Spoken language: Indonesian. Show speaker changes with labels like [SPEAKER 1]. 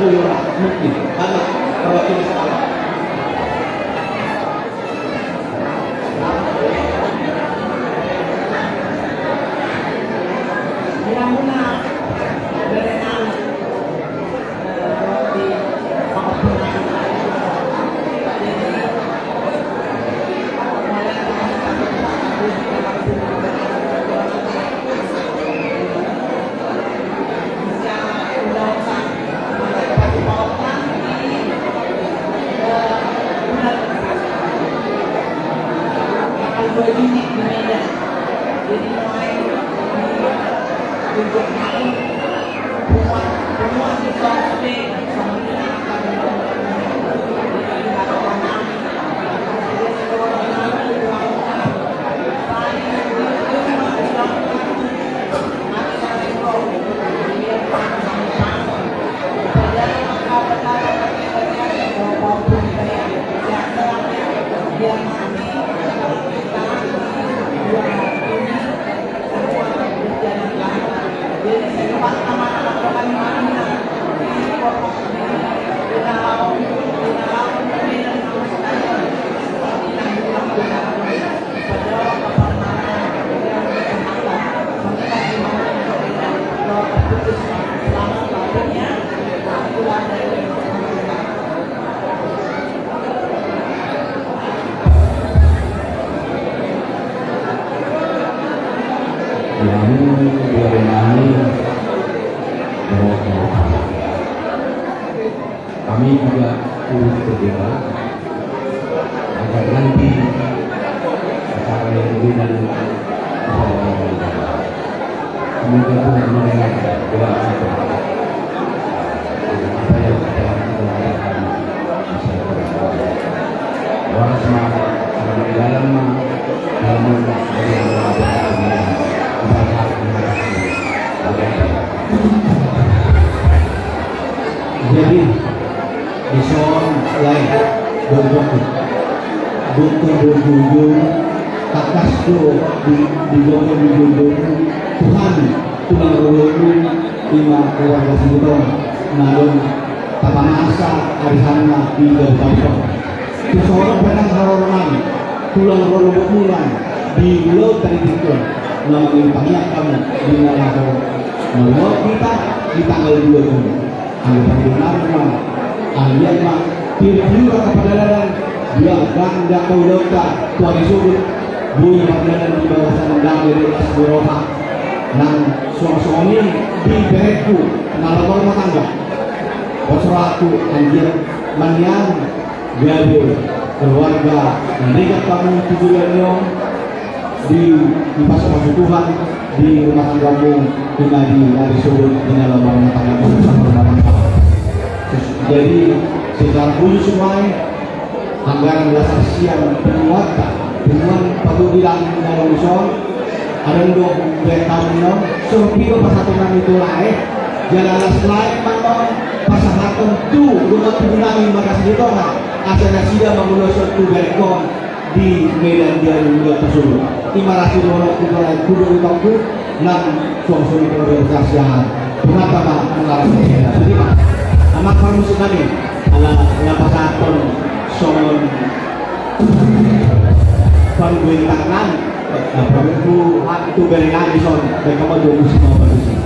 [SPEAKER 1] Yora mungkin karena perwakilan sekolah. Jadi mulai untuk main semua situasi kami juga turut berdoa agar nanti acara yang ini dan semoga Tuhan mendengar doa kita. Apa yang telah kita lakukan orang semangat dalam jadi di soal lain bukan berjujur takas do di bawah berjujur Tuhan tulang rolong lima keluarga sebutong namun tapanasa arihana di bawah seseorang penang haroran tulang rolong mulan di laut dari itu nama impaknya kamu di mana mau kita di tanggal 2 Juni anggapan benar alian mah kira-kira kepadadaran dia ganda kau dauka tuan disebut bunyi padadan di bawah sandang dari atas Eropa nang suami di bereku nalar rumah tangga aku anjir manian gabe keluarga mendekat kamu tujuannya di pasar Tuhan di rumah tanggamu dengan di disebut di dalam rumah tanggamu bersama rumah tangga. Jadi secara khusus semuanya anggaran dasar siang penguatan pagbibilang ng Luzon aron do betawno so pilo pasatunan itu lae jalanas lae man pasahaton tu rumah pinangin makas dito nga asa na sila mamulusot tu berkon di Medan Jaya Luga tersebut imarasi dono kudo kudo itu nang suami organisasian kenapa Pak mengalami jadi Pak anak kamu sekali ala pasahaton son panggulingan na pagku at tubelingan ison kaya kamadungo si mga